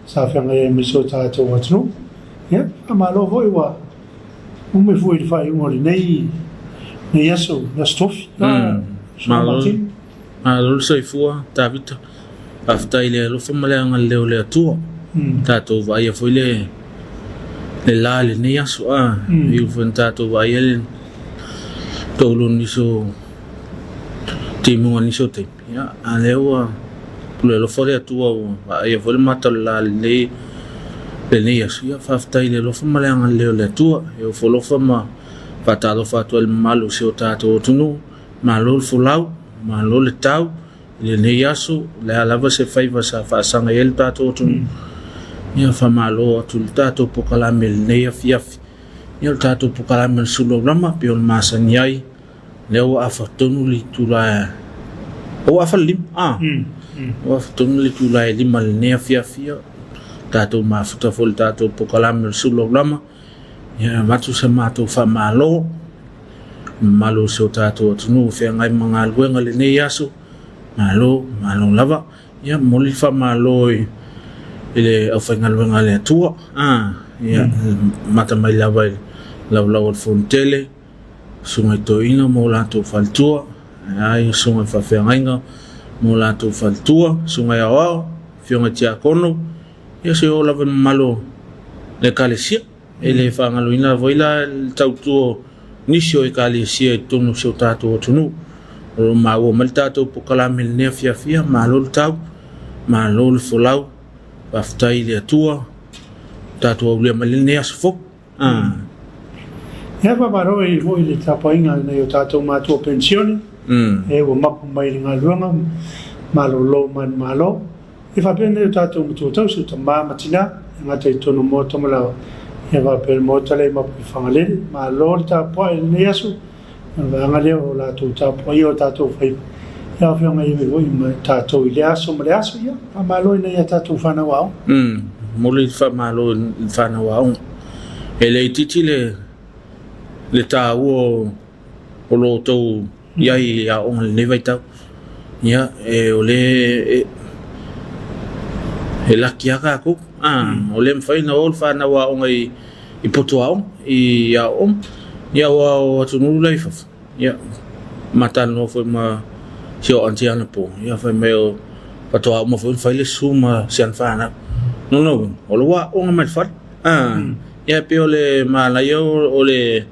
sa fa ngai miso ta to watno ya malo voi wa me foi fai un nei yaso na stof malo sai fua David after ile lo famale ngal le tu ta to vai foi le la le nei yaso il fanta to vai le to lo ni so timu ni so te ya alewa le lo fore tu ia foi mata la le nei yaso ya after ile lo famale ngal le tu eu folo fama patalo fatu el malu se o tato tunu malo fulau malo le tau le nei yaso le alava se fai va sa fa sanga el tato tunu ia fa malo tu tato pokala mel nei afiaf ia tato pokala mel sulo rama pion masanyai le o afatonu li tula o afalim o afatonu li tula li mal nei afiaf tato ma futa fol tato pokala mel sulo rama ya matu se matu fa malo so tato tunu fe ngai mangal wenga le nei yaso malo lava ya moli fa malo ile afangal wenga le tua ya mata mai lava law fontele sungai toina mo la to faltua ai sungai fa fe ngai mo la to faltua sungai awa fionga tia kono ya se o lava malo le kalesia ele fangaloina voila tautu nisio e kalesia tonu so tato tunu o mawo maltato pokala mil nefia fia malol tau malol folau aftai le tua tato le malne asfo ya va baro e voi le tapainga ne tato mato pensione e o mapu mai ngalunga malolo man malo e fa bene tato mutu tau su tama matina ngata tono mo tomala ya va per motale ma fangale ma lorta poi ne yasu ngale o la tu ta poi o ta tu fai ya fa ngai me voi ma ta tu ya ya ma lo ne ya ta tu fa na wa moli fa ma lo fa na wa ele titile le ta o lo to ya on le vai ta ya e ole e la kia ka ko o le fai na ol fa na wa ngai I poto au I ya wa tunu life ya mata no foi ma sio antiana po ya foi meu pato au mo foi fai le suma sian fa na no o lo wa o ma fa ya pe ole ma la yo ole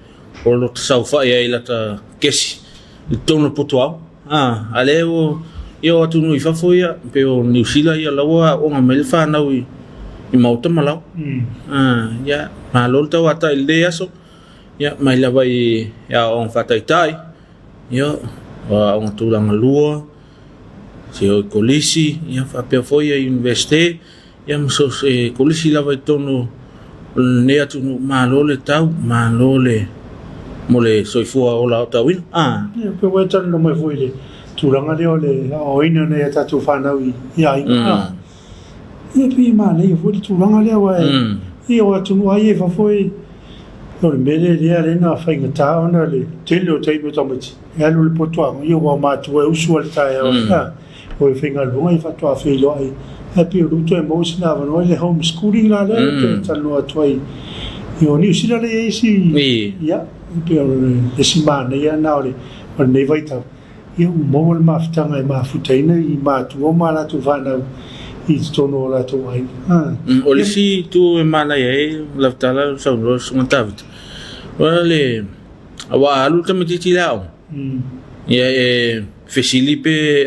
o lo sau fa ya ila ta kesi tono poto au ale o yo tunu fa foi ya pe o New Zealand ya la wa o ma le fa na wi I mauta malau ya malol ta wata ilde yaso ya mai lava ya on fataitai ya on tulang lua se o kolisi ya fa pe foi ya investe ya so kolisi lava tono ne atu malole tau malole mole soifua ola ta win ya pe wetan no mai foi le tulang le o ina ne ta tu fa na wi ya e pi mane e foi tulanga le wa e o tu no ai fa foi no mele le ale na fa ngata ona le telo tai mo tomati e alu le potwa io wa ma tu e usual tai o e finga lo ai fa to a fi lo ai e pi lu to mo sina va no le homeschooling la le te talo tu ai io ni sila le si ya pe le simane ya na le o ne vai ta io mo ma ftanga ma futaina I ma tu o ma la tu fa na I tono la to ai ole si tu mana ye la tala so lo sungtavit ole awa alu tamiti tilao ye Filipe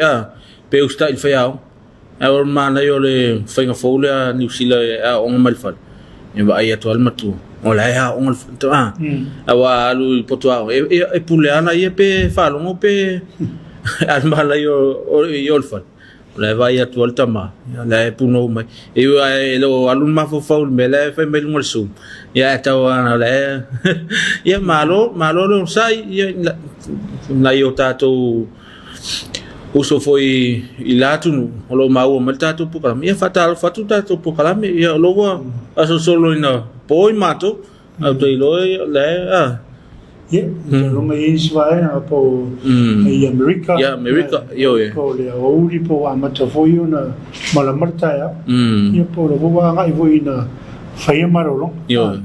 pe usta il faiao or mana yo le fainga fola New Zealand on malfal ye ba ai to almatu ola ya on to awa alu potua e puleana ye pe falongo pe almala yo yolfal la vai atu altama la puno mai e lo alun ma fo faul mele fa mel ngolsu ya tawana la ya malo lo sai la yo tato uso foi ilatu lo mau mal tato pu kala ya fatal fatu tato pu kala ya lo wa aso solo ina poi mato auto lo la ye lo ngai swa na po ai America yo ko le o ri po amata foi na mala marta ya ye po lo wa ngai foi na fai marolo yo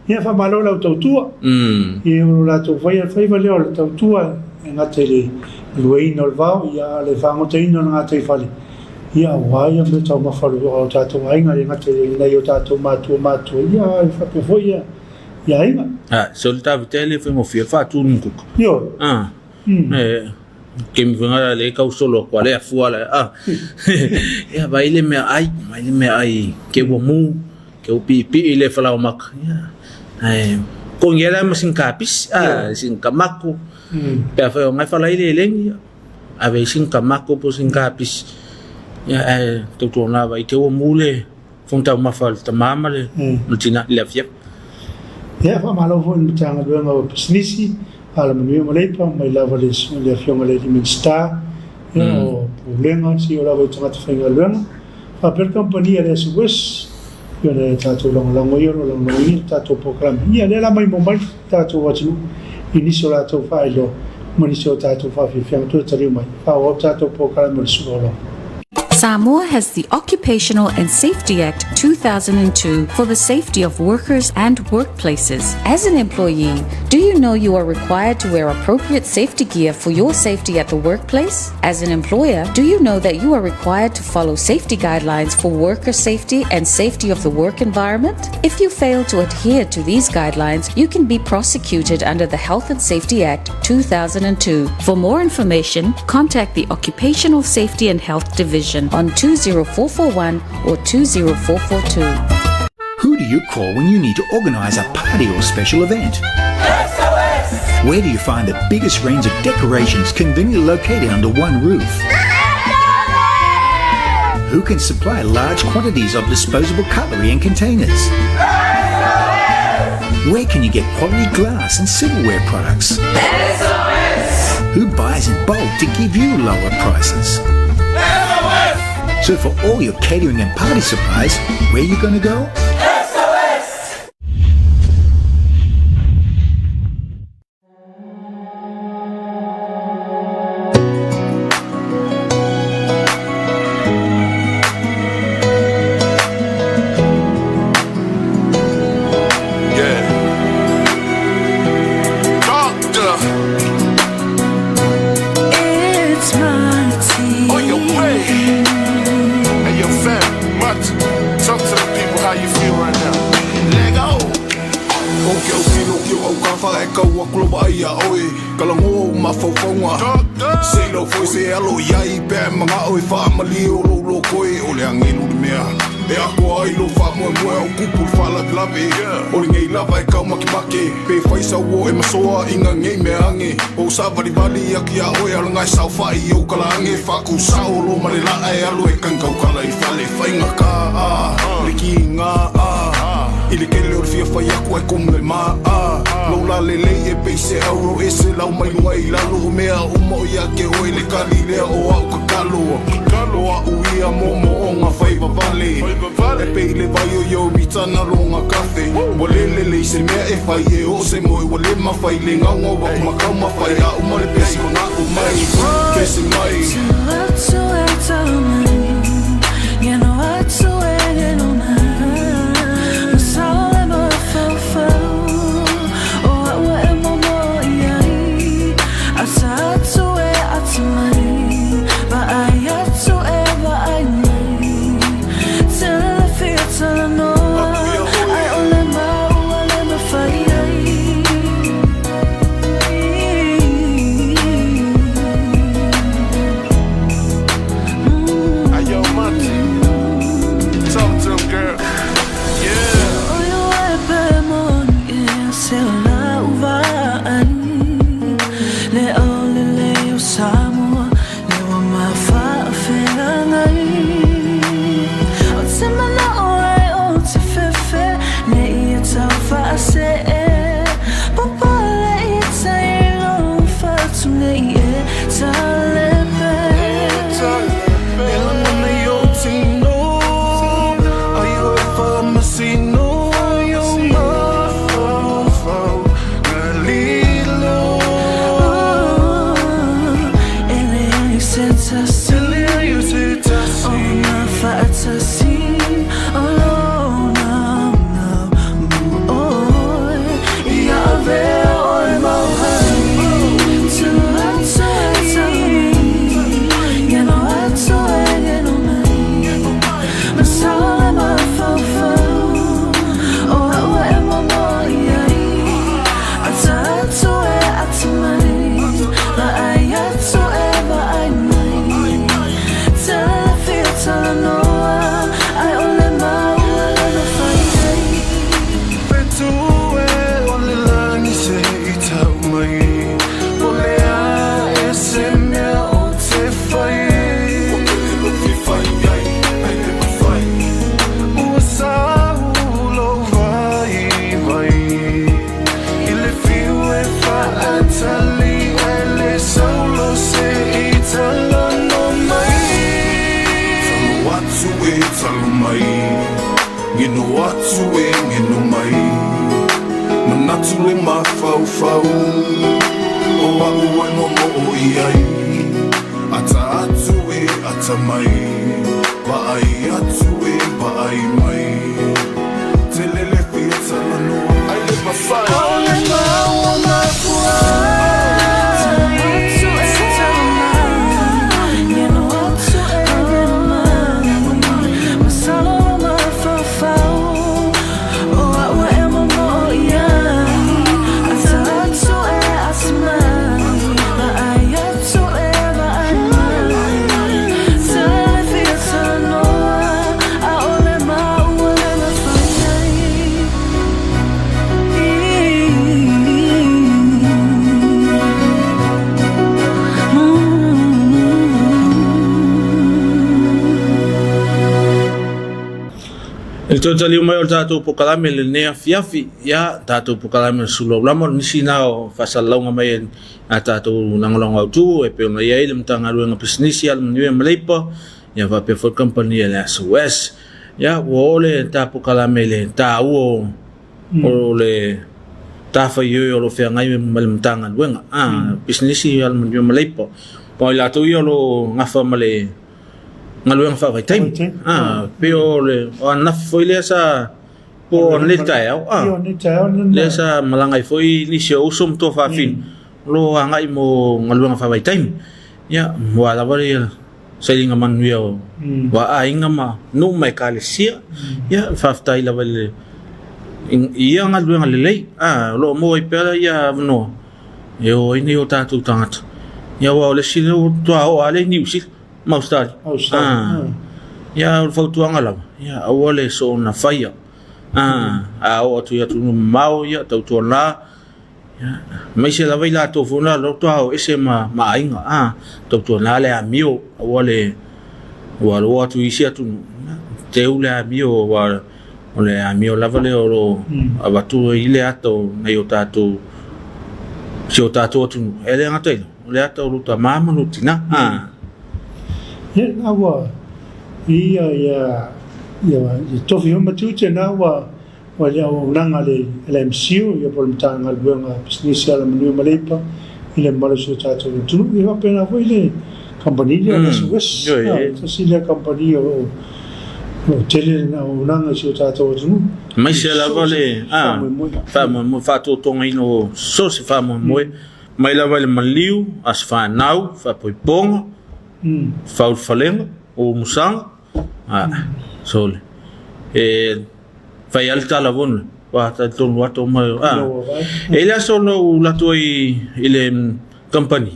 ye fa malo la tautua ye la to foi le la tautua nga tele luei no va ya le fa mo te no nga te fali ya wa ya me tau ma falu o tato ai nga nga tele na yo tato ma tu ya fa pe foi ya inga so le tavitele fe mo fia fa tu nku yo ke mi venga le ka solo kwa le fuala ya baile me ai ke bo mu ke o pi ile fala o mak ya ko ngela mo sin kapis sin kamako pe fa o ngai fala ile lengi ave sin kamako po sin kapis ya to na vai te o mule fonta ma falta mama le no tina le fia ya fa malo fon tanga duanga o pisnisi ala manu mo le pa mai lava le fia mo le minsta o problema si ora vai tanga tfenga luanga fa per compagnia le sues yo le tato lo yo lo tato program ya le la mai mo mai tato watu inicio la to fa lo monicio tato fa fia to tari mai fa o tato program mo suolo. Samoa has the Occupational and Safety Act 2002 for the safety of workers and workplaces. As an employee, do you know you are required to wear appropriate safety gear for your safety at the workplace? As an employer, do you know that you are required to follow safety guidelines for worker safety and safety of the work environment? If you fail to adhere to these guidelines, you can be prosecuted under the Health and Safety Act 2002. For more information, contact the Occupational Safety and Health Division on 20441 or 20442. Who do you call when you need to organise a party or special event? SOS! Where do you find the biggest range of decorations conveniently located under one roof? SOS! Who can supply large quantities of disposable cutlery and containers? SOS! Where can you get quality glass and silverware products? SOS! Who buys in bulk to give you lower prices? So for all your catering and party supplies, where are you going to go? SOS! Yeah. Doctor. It's Monty. On your way. Hey, your fam, Monty. Talk to the people how you feel right now. Let go. Okay, okay, au ka whae kau a kuloba ia oe Kalango ma whauwhaunga Sei lo foi se alo iai Pea mga oe whaamali o lo koe O le angelu ni mea E ako ai lo whaamua mua o kupul whaala glawe O le ngei lava e kau makimake Pe whaisa uo e masoa inga ngei mea ange O sa vali aki a oe alangai sau whai o kala ange Whaku sao lo male la e alo e kankau kala I whale whainga ka Le ki ngā I le kele o le fia whai aku e kumle maa Lola lele e peise auro e se lau mai lunga I lalo mea umo ia ke oe le kali lea o au kakalo O a uia momo o ngā whaiva vale E pei le vai o yo bitana ro ngā kafe Wale lele I se mea e whai e o se moe Wale ma whai le ngaunga wa kumakau ma whai A uma le pesi ko ngā umai Pesi mai Atu e tau mai Ngeno atu e no mai Masala mo fau O awa e momo iai Asa atu e atu mai Ba ai atu e ba ai mai Tela le fia tala noa Ai ole mau ole ma whai ai Hey, yo, Monty. Ngino atu e ngino mai Manatu le mafau O aku e momo o iai Ata atu e ata mai Paai atu e paai mai Telele fia talano I live my fight Ole mau mafua Ito tali umay o tato po kalame le nea fiafi ya tato po kalame sulo lamo nisi nao fasalaw nga mayen a tato nangolong au tu e pe na yai lim tanga lu nga pisnisi al niwe mleipa ya va pe for company le SOS ya wole ta po kalame le ta o le ta fa yo lo fe ngai mal tanga lu nga pisnisi al niwe mleipa po la tu yo lo nga fa male ngaluang fa vai time pero le on na foi le sa po le tao le sa malangai foi ni show sum to fa fin lo ngai mo ngaluang fa vai time ya wala bari sailing man wio wa ainga ma no mai kalesia ya fa tai la vale ia ngaluang le lo mo ipela ya no yo ini o tatu tangat ya wa le silo to ale ni usil Maustari. Ya foto angala. Ya awale so na fire. O tu ya tu mau ya tu tu la. Ya mai se la vaila to funa lo to ese ma ainga. Tu na le amio awale wa tu isia tu teule amio wa ole amio la vale o abatu ile ato na yo tatu. Si o tatu tu ele ngatai. Ole ato lu ta mama lu tina. Ya awa ia tofi homa tuche na wa ya nanga le MCU ya por mtanga luenga business ala manu malepa ile mara so tato tu ia pena foi le company ya SOS si le company o tele na nanga so tato tu mai se la vale fa mo fa to tonga ino so se fa mo mai la vale maliu as fa nau fa poiponga faul falenga o musanga sole fai alta la bon wa ta ton wato ma ela solo la toi ile company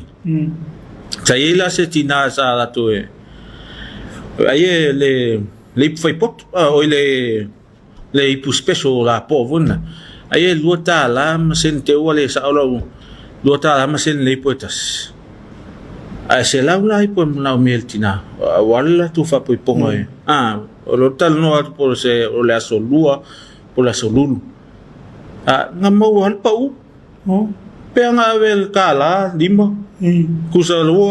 sai ela se tina sa la toi aye le fai pot o le ipu special la povuna aye luota la sente wale sa lo luota la sen le poetas se laula po na meltina wala tu fa po pongo o lo tal no por se o le asolua por la solulu nga mo wal pa u pe nga vel kala lima kusa lo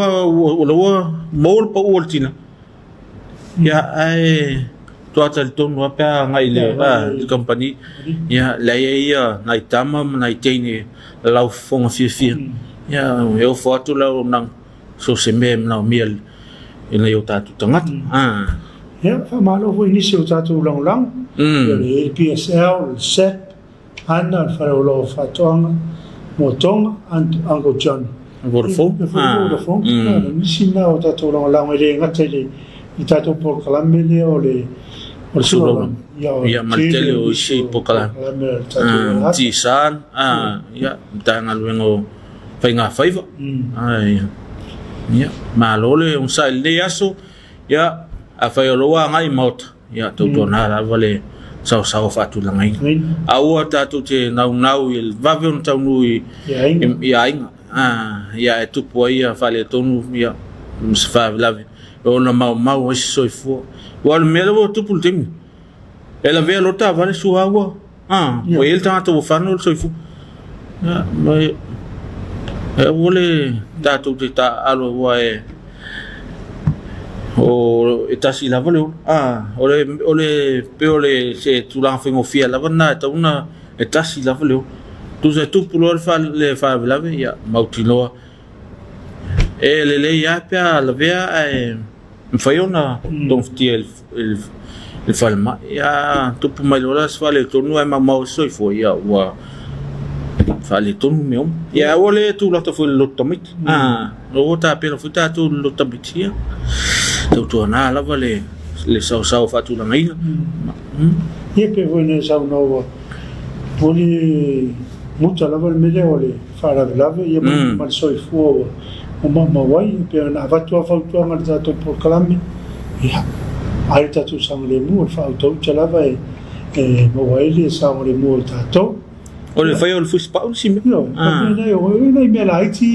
mol pa ultina ya ai to atal ton wa pa nga ile company ya la ya na itama na itene la fonga fi ya eu foto la nang so se mem na miel ina yo tatu tangat ya fa malo foi ni se tatu lang le PSL set ana fa lo fa tonga motong ango John Vodafone ni sina o tatu lang le ngatele i tatu por kalamele o le Suloban ya maltele o si po kala tisan ya tangal wengo fainga faiva ya malole un sal de aso ya afayoloa ngai mot ya to donara vale sao fatu langai awa tatu te nau il vavion taunui ya inga ya tu poia fale tonu ya msfa lave ona mau soifo wal melo tu pultim ela ve lota vale suawa o ele tá to fano soifo ya mai wole tatu te ta alo wae o etasi lava leo ole peole se tulang fengo fia lava na tauna etasi lava leo tu se tu pulo le fa lave ya mautinoa le ya pia lavea mfaiona donfti il falma ya tu pumailora sfale tonu ma mau soi fo ya wa fale tonu meu ya ole tu la to fo lotamit o ta pela futa tu lotamit ya tu na lava le sau fatu la ngai ye pe vone sau no poli muta lava me le ole fara lava ye ma soi fo o mama wai pe na vatu fa tu ngal za to por kalami ya ai tatu sang le mu fa auto chalava mo wai le sang le mu tato o le fai o le fuspa o si no no me la iti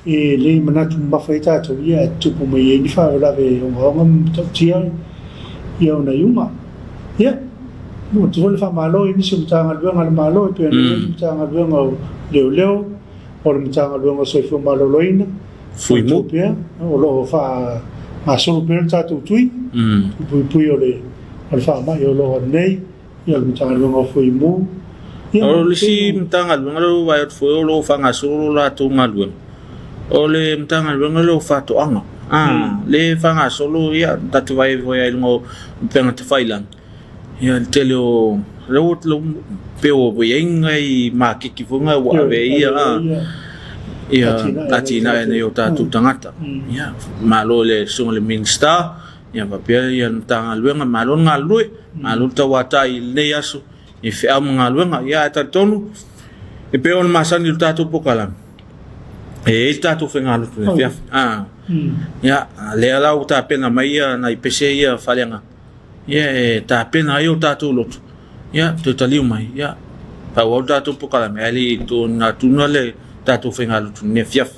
le manatu ma fa tato ya tu po me ni fa la ve o ngam to tia ya na yuma ya mo tu le fa malo ni sum tanga le ngal malo pe ni tanga le ngal leo o le tanga le ngal so fu malo loina fui mo pe o lo fa ma solo per tato tui pui ole fa ma yo lo nei ya le tanga le ngal fui mo o le si mtanga le ngal vai fo lo fa nga solo la tu ngal o le mtanga le ngal fa to anga le fa nga solo ya tatu vai vai ngo penga te failan ya tele o lo pe o ngai ma ki funga wa ve ya atina ne yo tatu tangata ya malo le sung le minsta ya va pe ya tanga luenga malo ngalui malo tawata ile yasu e fe am ngaluenga ya tatonu e pe on masani tatu pokalam e tatu fengalu ya ya le ala uta pena mai na ipese ya falenga ya ta pena yo tatu lot ya totaliu mai ya pa o tatu pokalam ali to na tunale tatu fengalu ne fiaf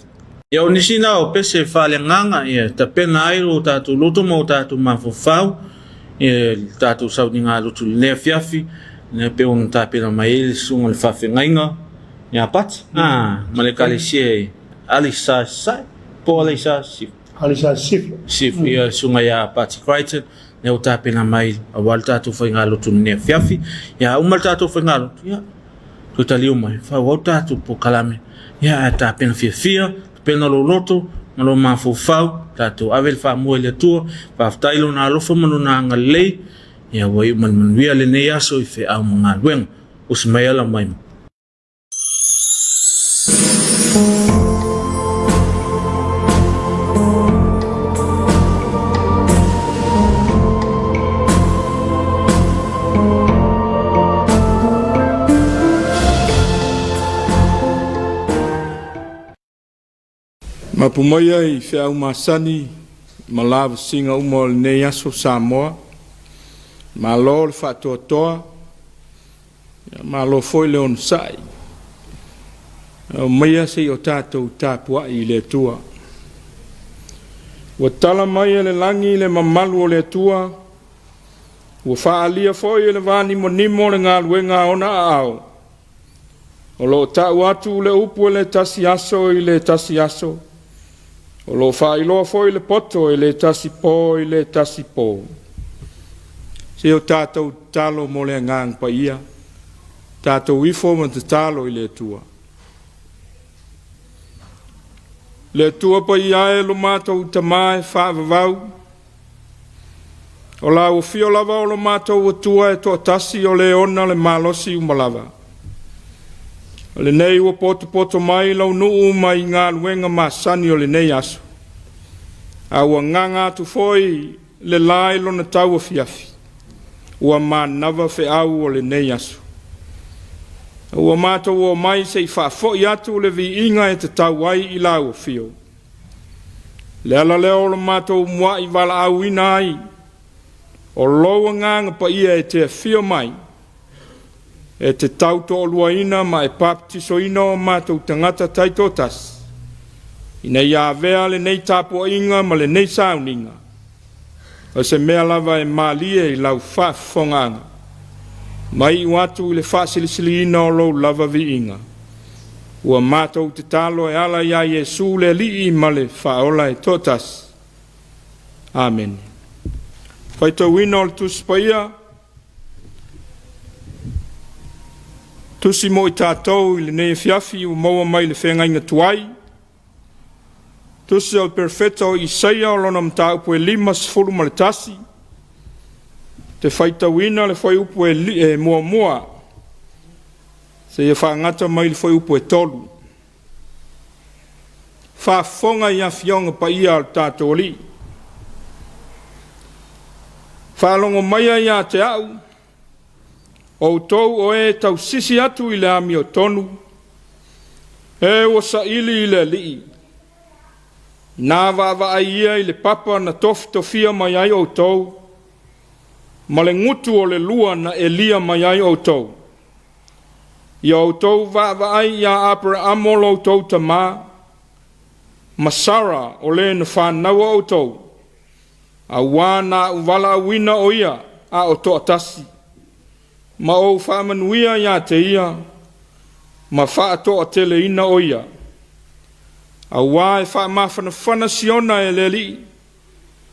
ya onisina o pese falenganga ya ta pena ai o tatu loto mo tatu mafofau e tatu sauninga lutu ne fiafi ne pe on ta pena mai sunga le fafengainga ya pat malekale sie alisa sai po alisa sif ya sunga ya pat Crichton ne o ta pena mai a walta tu fengalu tu ne fiafi ya umalta tu fengalu ya totaliu mai fa wota tu po kalame ya ta pena fia pena lo loto malo mafofau tatu avel fa mo le tu fa tailo na lo fo mano na ngale ya wai man via le ne yaso I fe a mga wen usmayala mai Mapumaya I fe au masani malav singa umol ne yaso Samoa malo le fatotoa malo foi le on sai maya se o tatou tapua I le tua wa tala mai le langi le mamalu o le tua wa faalia foi le vani monimo le ngaluenga ona ao o lo ta watu le upu le tasiaso I le tasiaso o lo failo foi le poto I le tasipo I le tasipo se o tātou talo mo le ngang pa ia tātou ifo ma te talo I le tua pa ia e lo mātou tamae whaavavau o la o fio lava o lo mātou o tua e toa tasi o le ona le malosi umalava o le nei o poto mai lau nuu mai ngā luenga masani o le nei aso a ua nganga tu foi le lai lo na tau o fiafi ua manava fe au o le nei aso ua mātou o mai se I whaafoi atu le vi inga e te tau ai I lau o fio le ala leo lo mātou mua I wala au ina ai o loa nganga pa ia e te fio mai e te tau to olua ina ma e paptiso ina o mātou tangata taitotas ina ia vea le nei tapo inga ma le nei sauninga o se mea lava e malie I lau whaafonganga mai watu I le whaasilisili ina o lau lava vi inga ua mātou te talo e ala ia Jesu le li I ma le whaola e totas Amen. Whaitau ina o le tusi paia. Tusi mo I tātou I le nei fiafi o maua mai le whenga inga tuai. Tusi o perfeta o Isaia o lona mta upu e 5 ma le tasi. Te whaitau ina le whai upu e mua mua. Se ia whaangata mai le whai upu e 3. Whaafonga ia fionga pa ia al tātou li. Whaalongo maia ia te au. O tau o e tau sisi atu I le ami o tonu. E o sa ili I le li. Nā wa ia I le papa na tofia mai ai o tau. Ma le ngutu o le lua na Elia mai ai o tau. Ia o tau wa ai ia apra amolo o tau ta maa. Ma Sara o le na whanaua o tau. A wana uwala wina o ia a o to atasi. Ma o whaamanuia ia te ia. Ma wha to a tele ina o ia. A wā e wha mawhana siona e le li.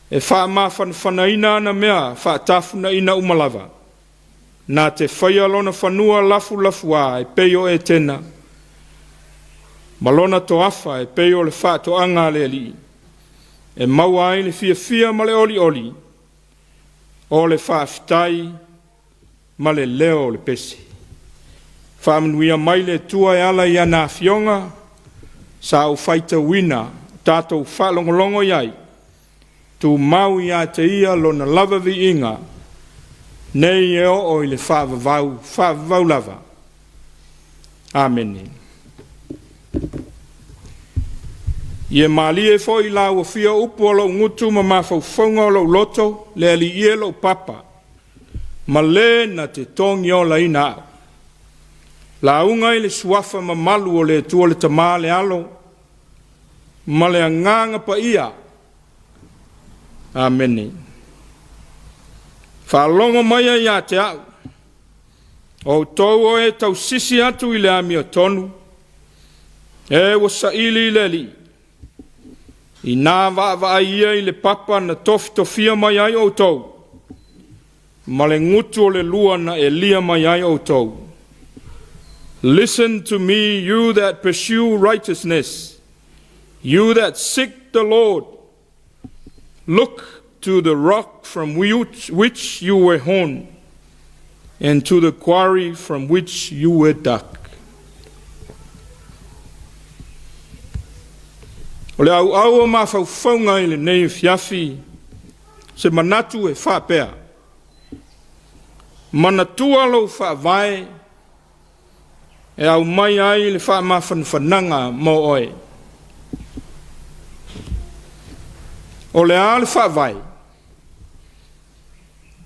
E wha mawhana ina ana mea wha tafuna ina umalawa. Nā te whaia lona whanua lafu a e peio e tena. Malona to afa e peio le wha to anga le li. E maua ai le fia ma le oli. O le wha fitai ma le leo le pesi. Wha manuia mai le tua e ala ia nā fionga. Sa au whaita wina tātou wha longolongo iai. Tu mau ia te ia lona lava vi inga. Nei e o I le wha vavau lava. Amen. Ie mali e fo I la ua fia upu o lau ngutu ma mawhauwhaunga o lau loto, le ali ie lau papa. Ma le na te tongi o la ina au. La unga I le suafa ma malu o le tua le tamā le alo, ma le anganga pa ia. Amen. Whaalongo maia ia te au. O tau o e tau sisi atu I le ami o tonu. E wa sa ili I le li. I nā wa ia I le papa na tofia mai ai o tau. Ma le ngutu o le lua na Elia mai ai o tau. Listen to me, you that pursue righteousness, you that seek the Lord. Look to the rock from which you were hewn, and to the quarry from which you were dug. O le au ma whauwhaunga I le nei fiafi, se manatu e whapea. Manatua lo whawai, e au mai ai le whamawhanwhananga mo oe. O le a le whawai.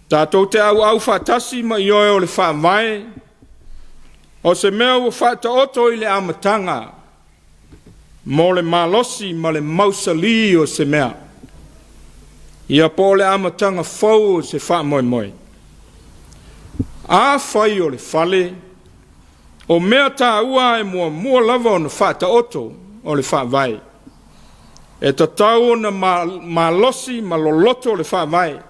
Tātou te au whatasi ma I oe o le whawai, o se mea ua whata oto I le amatanga, mo le malosi ma le mausali o se mea. Ia po le amatanga fau o se wha moe. A whai o le whale, o mea tā ua e mua lava o na whata oto o le whawai. E tatau na malosi ma loloto o le whawai.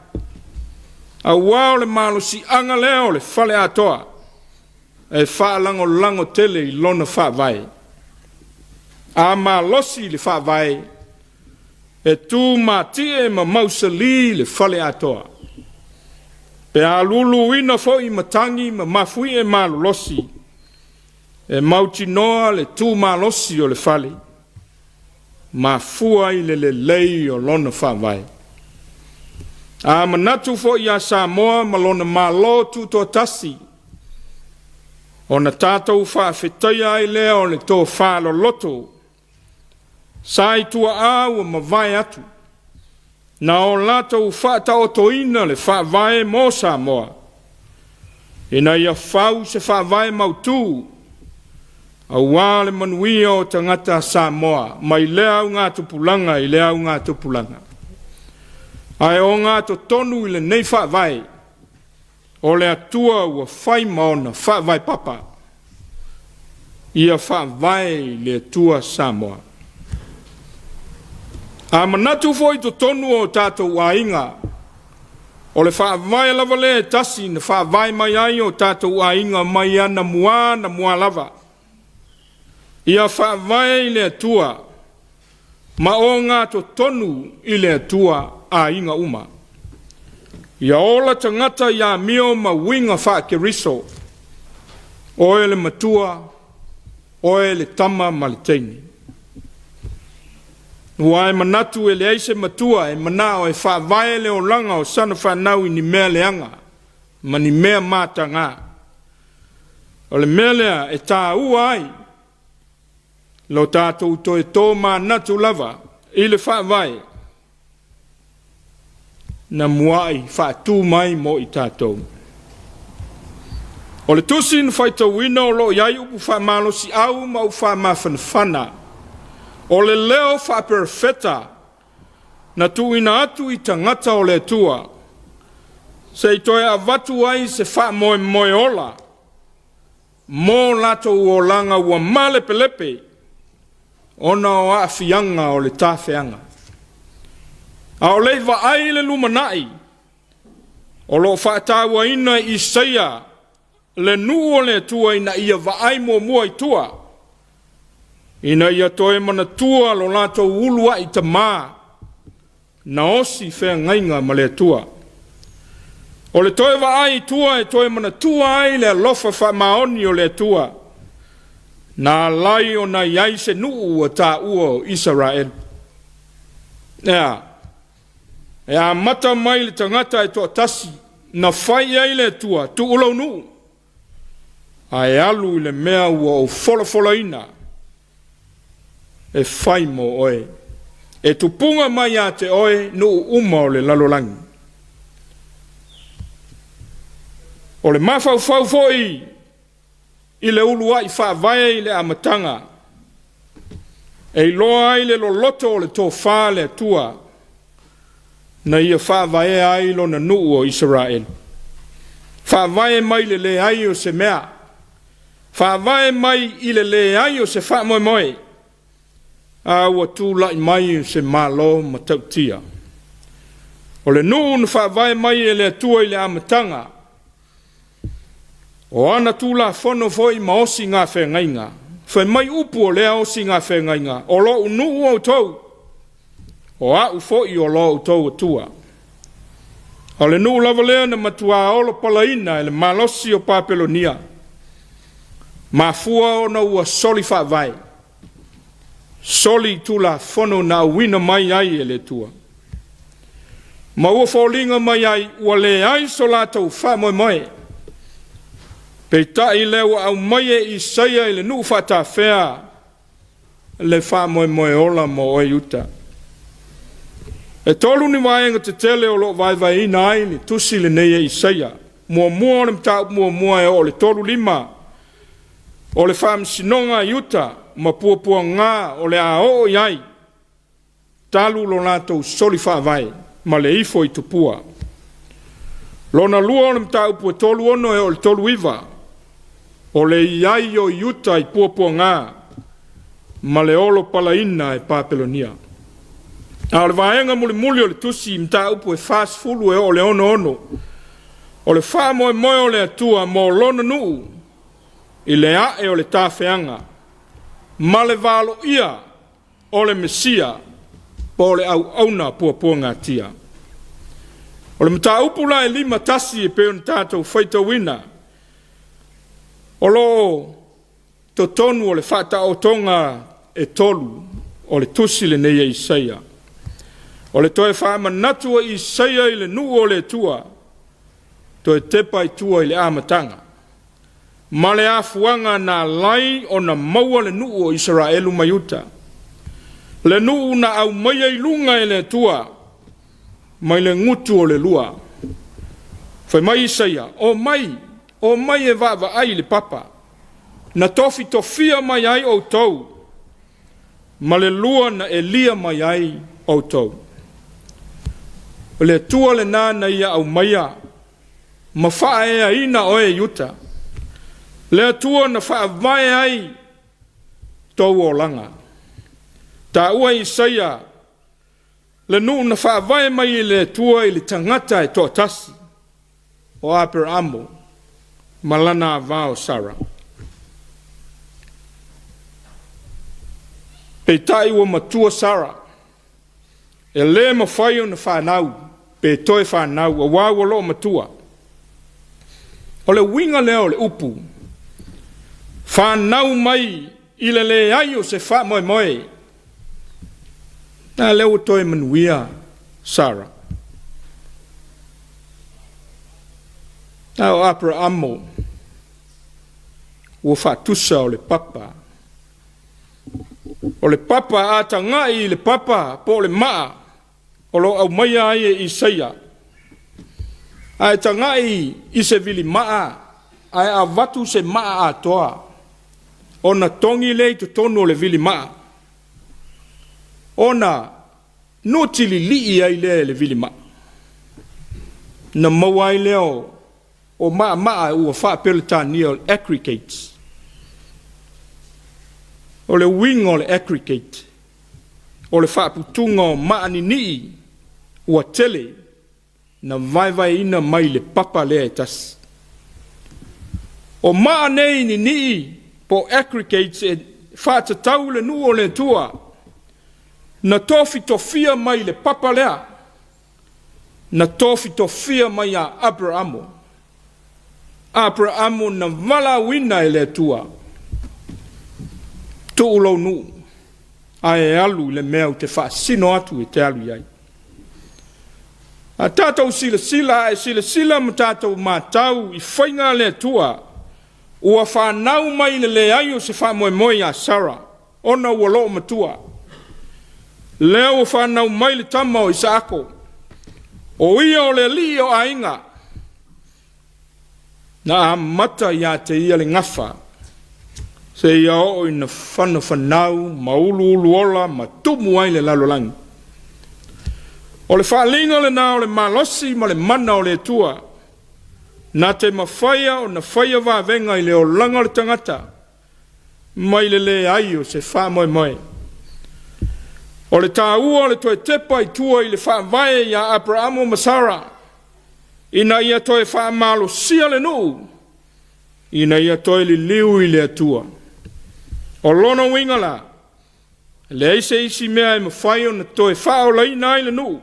A ua o le malosi anga leo o le whale atoa. E whaalango tele I lona whawai. A malosi le whawai. E tū mātie ma mausali le whale atoa. Pe a lulu ina fo I matangi ma mafui e malolosi. E mauti noa le tū malosi o le whale. Ma fua I le lei o lona whawai. A manatu fo I a Samoa ma lona malo tu to tasi. O na tātou whaafetaia I lea o le tō whaalo loto. Sai tua au ma vai atu. Na o latou whaata o toina le whaavae mo Samoa. Ina ia whau se whaavae mautu. A wale manuia o tangata Samoa. Mai lea au ngā tupulanga I lea au ngā tupulanga. Ai o ngā to tonu I le nei whaavae. O le atua ua whai maona whaavae papa. Ia whaavae le atua Samoa. A manatu foi to tonu o tātou ainga. O le whaavai lava le tasi na whaavai mai ai o tātou ainga mai ana mua lava. Ia whaavai le tua. Ma o ngā to tonu i le tua ainga uma. Ia ola tangata ia mio ma winga whaakeriso. Oe le matua, oe le tama ma le teini. Wa e manatu e le aise matua e mana o e whaavae le o langa o sana whanau i ni mea leanga, ma ni mea mātanga. O le mea lea e tā ua ai, lo tātou to e tō manatu lava, i le whaavae, na muai whaatū mai mo i tātou. O le tusin whaita wina o lo iai upu whaamalo si au ma u whaamawhanawhana. O le leo wha perfeta na tuina atu i tangata o le tua. Se i toe avatu ai se wha moe moe ola. Mō lato o langa ua male pelepe. Ona o a fianga o le tāwhianga. A o leiva ai le lumanai. O lo whaatawa ina i seia. Le nuo le tua ina ia va ai mua i tua. Ina ia toe mana tua lo lato ulua i ta maa. Na osi whea ngainga ma le tua. O le toe wa ai tua e toe mana tua ai le lofa wha maoni o le tua. Na lai o na iai se nuu a tā ua Israel. Ea. Ea mata mai le tangata e toa tasi. Na whai ai le tua tu ulau nuu. Ai alu le mea ua o fola ina. E whai mo oe. E tupunga mai a te oe no uma o le lalolangi. O le mawhau foi i le ulua i whaavae i le amatanga. E loa ai le loloto o le tō wha le tua. Na ia whaavae ai lo na nuu o Israel. Whaavae mai le ai o se mea. Whaavae mai i le ai o se wha moe moe. A ua tūlai mai se malo ma tautia. O le nuu na whaavae mai e le atua i le amatanga. O ana tūla whono foi ma osi ngā whengainga. Whai mai upu o lea osi ngā whengainga. O lo unu au tau. O au foi o lo tau atua. O le nuu lava lea na matua olo palaina e le malosi o Papelonia. Ma fua o na ua soli whaavae. Soli tula fono na wina mai ai e le tua. Ma ua whaulinga mai ai ua le ai so lātou wha moe moe. Pei tai lewa au mai e i saia i le nuu whata whea le wha moe moe ola mo oi uta. E tolu ni waenga te tele o lo vai ina ai ni tusi le neia i saia. Mua le mtau mua e o le tolu lima. O le wha msinonga i uta. Ma pua ngā o le a o iai. Talu lo lātou soli whaavai, ma le ifo i tupua. Lona lua o le mta upua tolu ono e o le tolu iwa. O le iai o iuta i pua ngā, ma le olo palaina e Papelonia. A le vaenga muli o le tusi mta upu e fast fulu e o le ono. O le wha moe o le atua mo lona nuu, i le a e o le tāwhianga. Ma le valo ia o le Mesia po le au auna pua ngā tia. O le mta upula e lima tasi e peo tātou whaita wina. O lo to tonu o le whata o tonga e tolu o le tusi le neia Isaia. O le toe whaama natua i Isaia i le nuu o le tua. Toe tepa i tua i le amatanga. Ma le afuanga na lai o na maua le nuu o Israelu mayuta. Le nuu na au maia i lunga e le tua. Mai le ngutu o le lua. Fai mai Isaia, o mai e vava ai le papa. Na tofia mai ai o tau. Ma le lua na elia mai ai o tau. Le tua le nana ia au maia. Ma faa ea ina oe yuta. Le tua na wha vai ai tau o langa. Ta ua Isaia Le nu na whaavai mai le tua i le tangata e toa tasi o Abramo malana vao Sara. Pe tai ua matua Sara e le mawhai o na whanau pe toi whanau a wawa lo matua. O le winga leo le upu whanau mai i le ai o se wha moe moe. Na leo toi manuia Sara. Na o Abramo ua whatusa o le papa. O le papa ata ngai le papa po le maa. O lo au mai ai e Isaia. Ai ta ngai i se vili maa. Ai a vatu se maa atoa. Ona tongi lei tu tonu o le vili maa. Ona notili lii ai le vili maa. Na mawai leo o maa ua wha peletani o aggregates. O le wing o le aggregate. O le wha putunga o maa ni nii ua tele na vai ina mai le papa lea tas. O maa nei ni nii po aggregates e wha tatau le nu o le tua na tofi tofia mai le papa lea na tofi tofia mai a Abramo. Abramo na vala wina e le tua. Tu ulo nu. Ai alu le mea te wha sino atu e te alu iai. A tātou sila e sila ma tātou mātau i whainga le tua. Ua whanau mai le ai o se wha moe moe a Sara. Ona ua loo matua. Leo ua whanau mai le tama o Isako. O ia o le li o ainga. Na a mata ia te ia le ngafa. Se ia o ina whanau, maulu ola, ma tumu ai le lalolangi. O le whaalinga le nā o le malosi ma le mana o le tua. Nā te mawhaia o na whaia wāwenga i le o langa le tangata. Mai le ai o se wha moe moe. O le tāua o le toe tepa i tua i le wha vae ia Abramo ma Sara. Ina ia toe wha malo sia le nuu. Ina ia toe li liu i le atua. O lono wingala. Le eise isi mea e mawhai o na toe wha o laina i le nuu.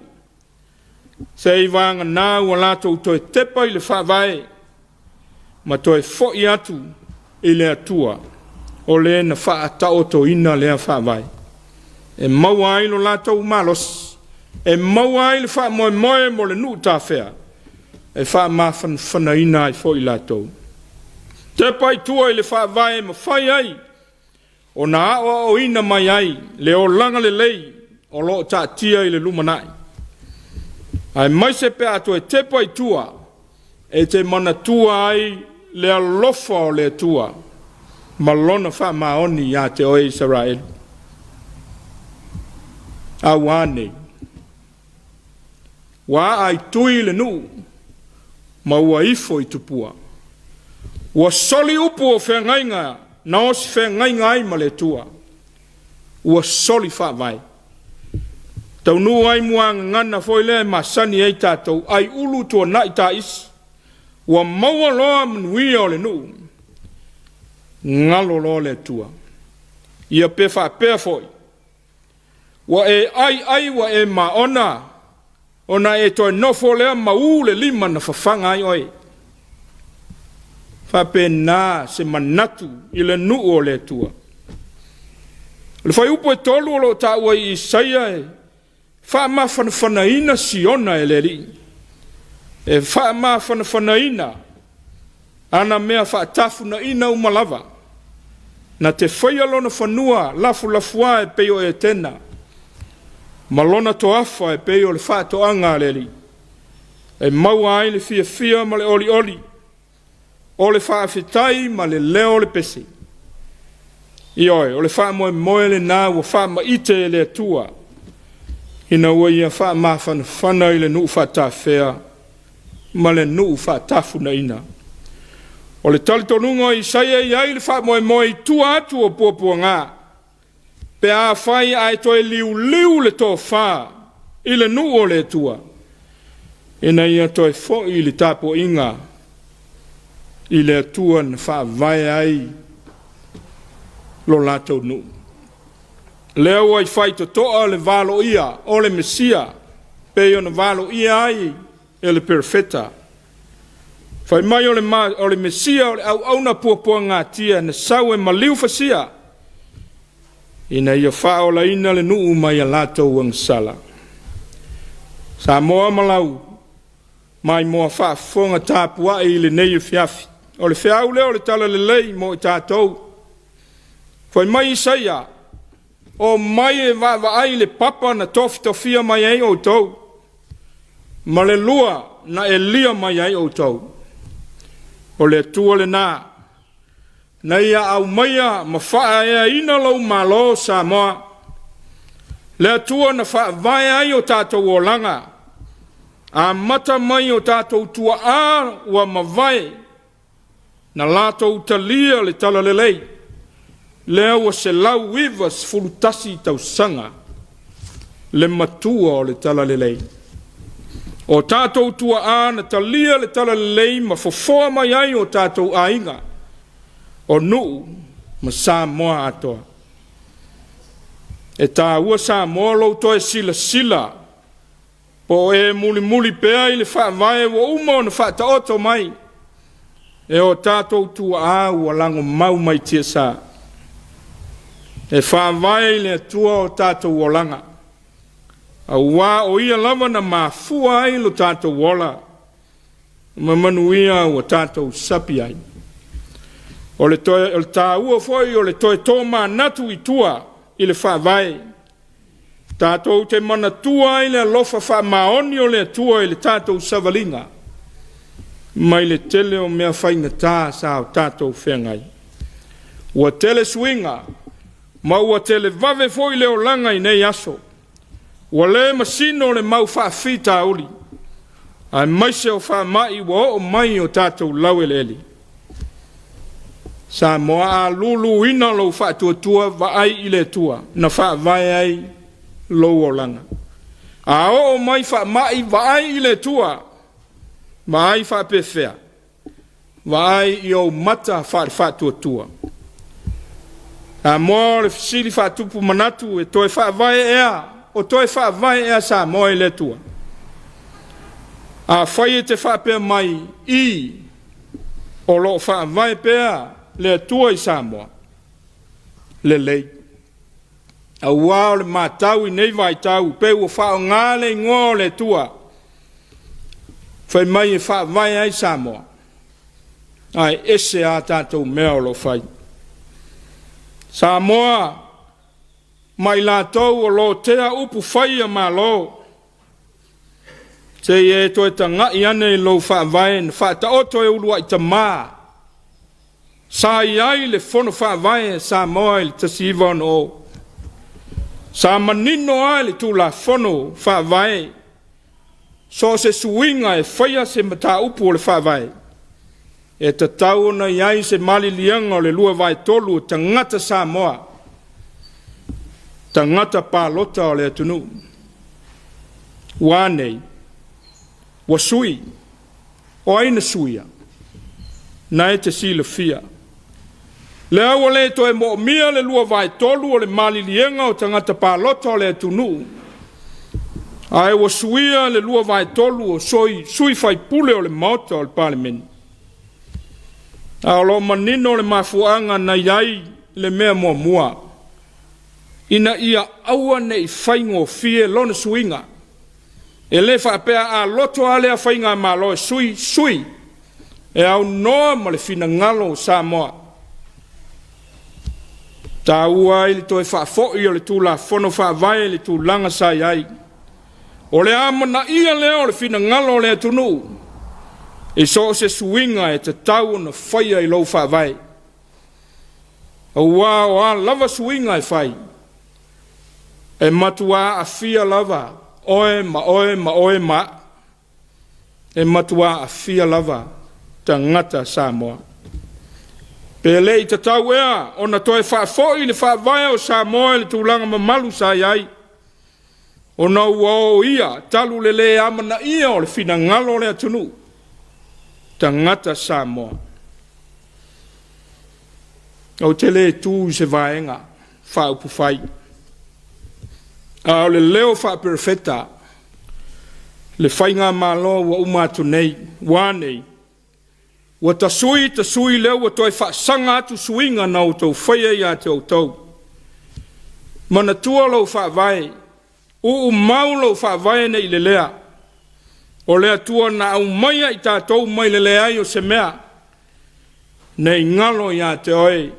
Se i wanga nā ua lato toe tepa i le wha vae. Ma toe fo i atu i le atua. O le na wha atao to ina lea wha vae. E maua ai lo lato malos. E maua ai le wha moe moe mo le nuu tā whea. E wha mawhan whana ina i fo i lato. Tepa i tua i le wha vae ma whai ai. O na awa o ina mai ai. Le o langa le lei. O lo ta tia i le lumanai. Ai mai se pe ato e tepa i tua. E te mana tua ai le alofa o le tua. Malona wha maoni ia te oe Israel. A wane. Wa ai tui le nu. Ma ua ifo i tupua. Ua soli upu o whengainga. Na osi whengainga ai ma le tua. Ua soli wha vai. Tau nu ai muanga ngana foi le masani ei tātou. Ai ulu tua na i tā isi. Ua maua loa mnuia o le nu. Ngalo loa le tua. Ia pe wha pea foi. Wa e ai wa e maona. Ona e toi nofo lea mau le lima na whawhanga ai oi. Whape nā se manatu i le nuu o le tua. Le whai upo e tolu o lo tā ua i Isaia e. Wha ma whanawhanaina siona e le ri. E wha ma whanawhanaina. Ana mea wha tafuna ina umalava. Na te whaialona whanua lafua e peo e tena. Malona to afa e peo le wha to anga le ri. E maua ai le fia ma le oli. O le wha awhitai ma le leo le pesi. Ioi, o le wha moe le nā ua wha ma ite le atua. Ina ua ia wha ma whana i le nuu wha tā whea. Ma le nuu wha tafuna ina. O le talitonunga i saia i ai le wha moe i tua atu o puapua ngā. Pe a whai ai toi liu le tō wha. I le nu o le tua. E na ia toi fo I le tapo inga. I le tua na wha vai ai lo lato nu. Leo ai fai to toa le valo ia o le Mesia. Pe ona valo ia ai e le perfeta. Fai mai o le Mesia o le au na puapua ngā tia na sau e maliu fasia. Ina ia wha o la ina le nuu mai a lato wang sala. Sa moa malau mai moa wha fonga tāpua I le nei fiafi. O le whiau leo le tala le lei mo I tātou. Fai mai Isaia o mai e wa ai le papa na tofia mai ai o tau. Ma le lua na Elia mai ai o tau. O le tua le nā. Na ia au maia ma wha ea ina lau malo sa moa. Le tua na wha vai ai o tātou o langa. A mata mai o tātou tua a ua ma vai. Na lātou talia le tala le lei. Lea ua se lau wivas fulutasi tau sanga. Le matua o le tala le lei. O tātou tua a na talia le tala le lei ma fofoa mai ai o tātou a inga. O nuu ma sa moa atoa. E tā ua sa moa lau toi sila. Po e muli pea I le wha vai wa uma na wha ta oto mai. E o tātou tua a ua lango mau mai tia sa. E wha vai le tua o tātou o langa. A wā o ia lava na mafua ai lo tātou wola. Ma manuia o tātou sapi ai. O le tā ua foi o le toe tōma natu I tua I le wha vai. Tātou te mana tua I le alofa wha maoni o le tua I le tātou savalinga. Mai le tele o mea whainga tā sa o tātou whengai. Ua tele swinga. Ma ua tele vave foi leo langa I nei aso. Ua le masino le mau wha whita uli. Ai maise o wha mai wa o mai o tātou laueleli. Sa moa a lulu ina lo wha tua wa ai I le tua. Na wha vai ai lo o langa. A o mai wha mai wa ai I le tua. Ma ai wha pefea. Wa ai I o mata wha tua. A moa le fisili wha tupu manatu e toi wha vai ea. O toi wha vai ea sa moa I le tua. A whai e te wha pea mai I. O lo wha vai pea. Le tua I Samoa. Le lei. A wao le mātau I nei vai tau. Pe ua whao ngāle ngō le tua. Whai mai e wha vai ai Samoa. Ai ese a tātou mea o lo whai. Samoa. Mai lātou o lo tea upu whai a malo. Te e toi ta ngai ane lo wha vai. Wha ta oto e ulua I ta maa. Sa iai le fono wha vai sa moa I le tasiva o. Sa manino ai le tu la fono wha vai. So se suinga e whaia se mata upu o le wha vai. E ta tau na iai se mali lianga o le lua vai tolu ta ngata sa moa. Ta ngata pa lota o le atunu. Wanei. Wa sui. O aina suia. Na e te sila fia. Le awa le to e mo mia le lua vai tolu o le mali lienga o tangata pa lota o le atunu. Ai wa suia le lua vai tolu o sui fai pule o le mauta o le parliament. A lo manino le mafuanga na iai le mea mua mua. Ina ia aua nei whaingo fie lona suinga. E le whapea a loto ale a whainga malo e sui. E au noa ma le fina ngalo sa moa. Ta ua ili toi whaafoi o le tū la fono whaavai le tū langa sa iai. O le amana ia leo le fina ngalo le atunu. E so se suinga e te tau na whaia I lo whaavai. O wā o a lava suinga e whai. E matua a fia lava. Oe ma. E matua a fia lava. Ta ngata Samoa. Pele I te tau ea, o na toi whaafoi le whaavai o Samoa le tūlanga mamalu sa iai. Ona ua o ia, talu le amana ia o le fina ngalo le atunu. Tangata Samoa. O te le tu se vaenga, wha upu whai. A o le leo wha perfeta, le whainga malo wa umatu nei, wānei. Wa ta sui leo wa toi wha sanga atu suinga na o tau whaia ia te o tau. Mana tua lau wha vai, u mau lau wha vai nei le lea. O lea tua na au maia i tātou mai le lea i o se mea. Nei ngalo ia te oe.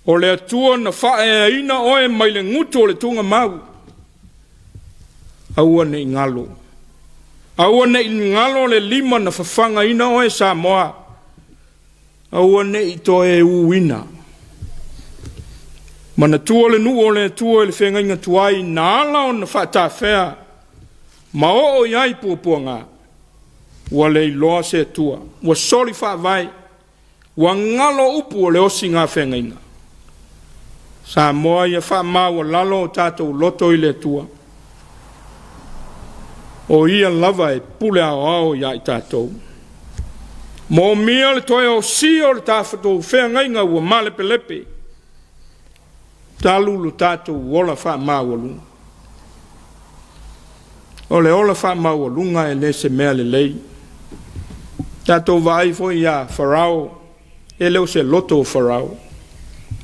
O lea tua na whae ina oe mai le ngutu o le tunga mau. Aua nei ngalo. Aua nei ngalo le lima na whawhanga ina oe Samoa. Aua nei to e uina. Mana tua le nu o le tua le whenga inga tuai na ala o na whata whea. Ma o iai puapuanga. Wa le iloa se tua. Wa soli wha vai. Wa ngalo upu o le osi ngā whenga inga. Samoa ia wha maua lalo o tātou loto i le tua. O ia lava e pule ao ia i tātou. Mo mia le toi o si o le tāwhatou whenga inga ua malepe lepe. Talulu tātou ola wha maua lunga. O le ola wha maua lunga e le se mea le lei. Tātou vai foi ia Farao. E leo se loto o Farao.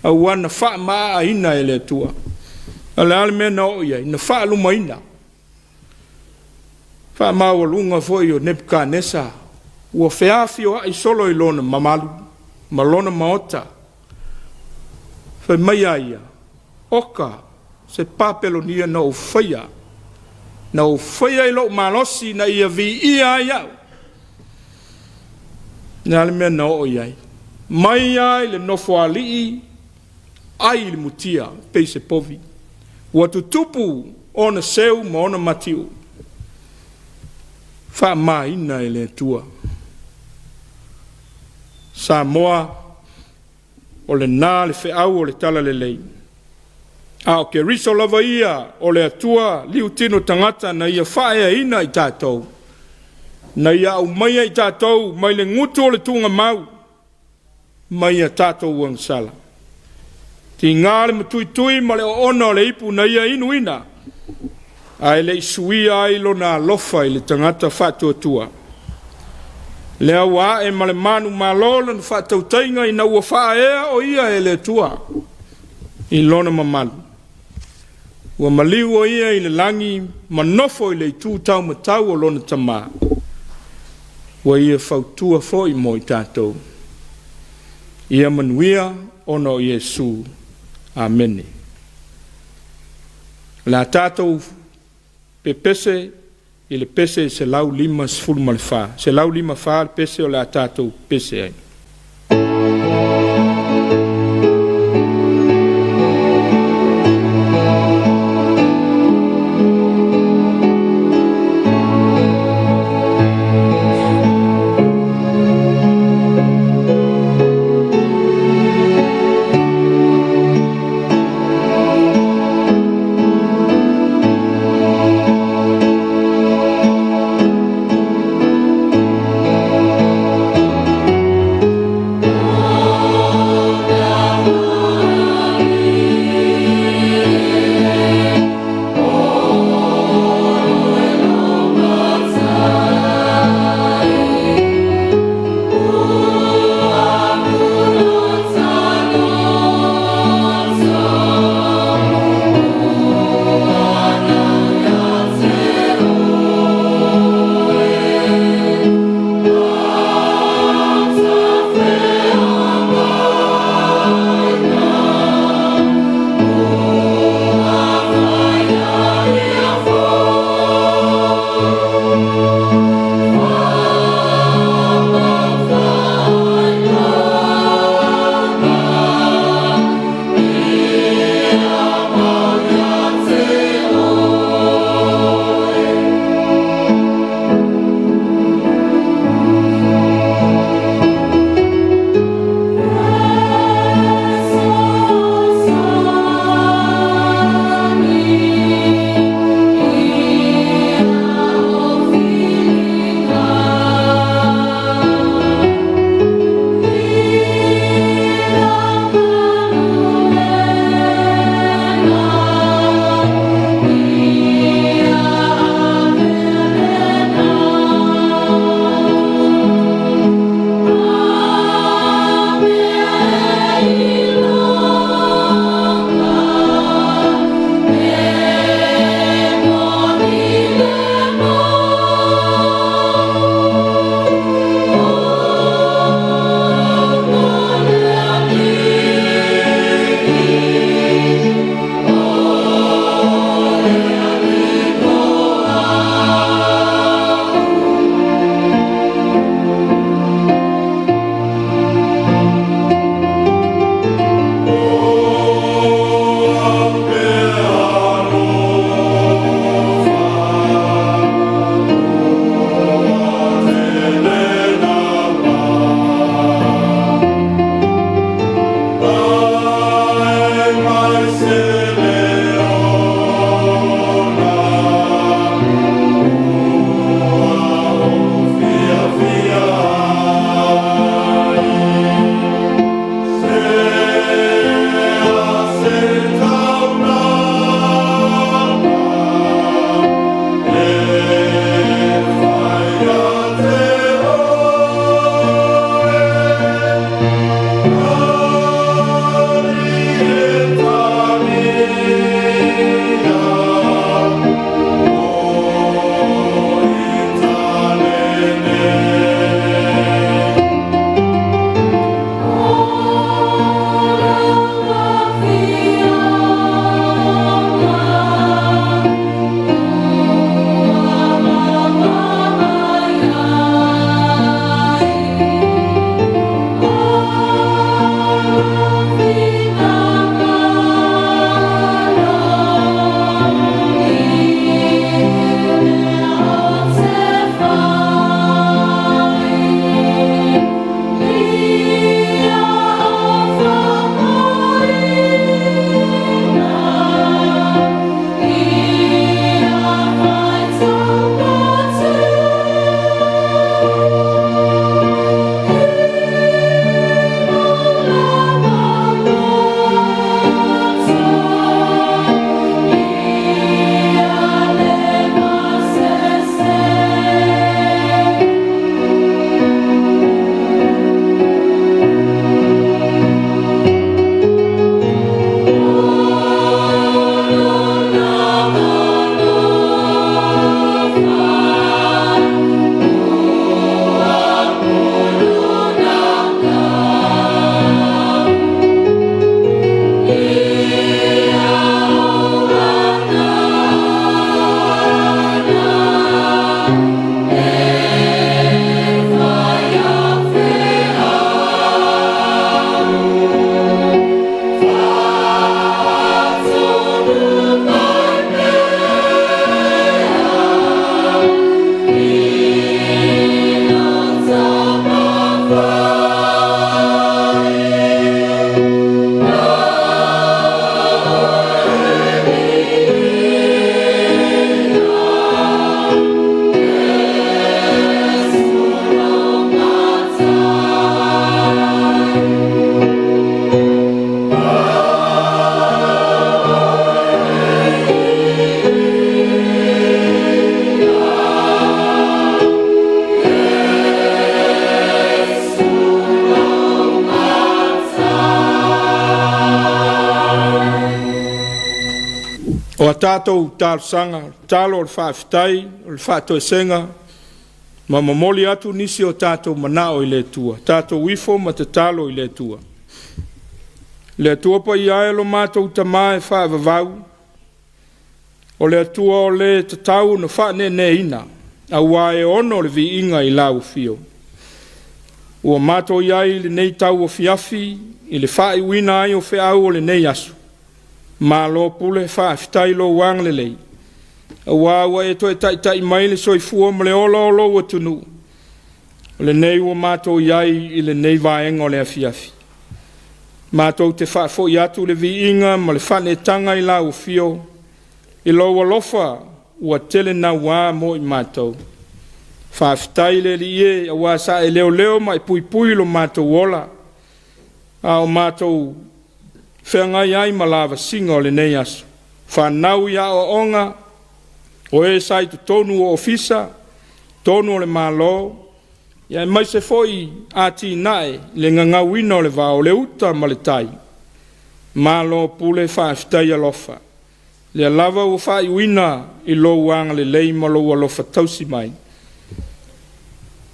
A wana wha maa ina e le tua. A le ale mea na o ia. Ina wha luma ina. Wha maua lunga foi o Nebukadnesa. Ua whiawhi o ai solo i lona mamalu. Malona maota. Whai mai aia. Oka. Se papelonia na o whaia. Na o whaia i lo malosi na ia vi ia iau. Na ale mea na o iai. Mai ai le nofo alii. Ai le mutia. Peise povi. Ua tutupu ona seu ma ona matiu. Wha maa ina e le tua. Samoa. O le nā le wheau o le tala le lei. A o ke riso lava ia o le atua liu tino tangata na ia whaea ina i tātou. Na ia au maia i tātou mai le ngutu o le tunga mau. Mai a tātou wang sala. Ti ngāle matui tui ma le o ona o le ipu na ia inuina. Ai le isuia ai lo na lofa i le tangata whatua tua. Le awa e ma le manu malola na whatau tainga i na ua whaea o ia e le tua. I lona mamalu. Ua maliu o ia i le langi manofo i le tū tau matau o lona tamā. Ua ia whautua fo i mo i tātou. Ia manuia ono o Iesu. Amen. La tātou pepese i le pese se lau lima sfulu ma le wha. Se lau lima wha le pese o la tātou pese ai. O tātou tārsanga, tālo o le whaafitai, o le whaatoe senga, ma mamoli atu nisi o tātou manao i le tua, tātou wifo ma te tālo i le tua. Le tua pa i ae lo mātou tamae whaavavau, o le tua o le tatau na whaane ne ina, a wae ono le vi inga i lau fio. Ua mātou i ai le nei tau o fiafi, i le whae wina ai o whiau o le nei asu. Ma lo pule whaafitai lo wang le lei. A wawa e toi tai mai le soifua ma le ola o lo atunu. O le nei ua mātou i ai i le nei vaenga o le afiafi. Mātou te whaafo i atu le vi inga ma le whane tanga i lau fio. I lo walofa ua tele na wā mo i mātou. Whaafitai le li e a wā sa e leo leo ma i pui lo mātou ola. A o mātou whengai ai malawa singa o le nei asu. Whanau ia o onga, o e sai tu tonu o ofisa, tonu o le malo, ia mai se foi ati nae le ngangawina o le vao le uta ma le tai. Malo pule whaafitai alofa. Le lava o whai wina i lo wanga le lei ma lo alofa tausi mai.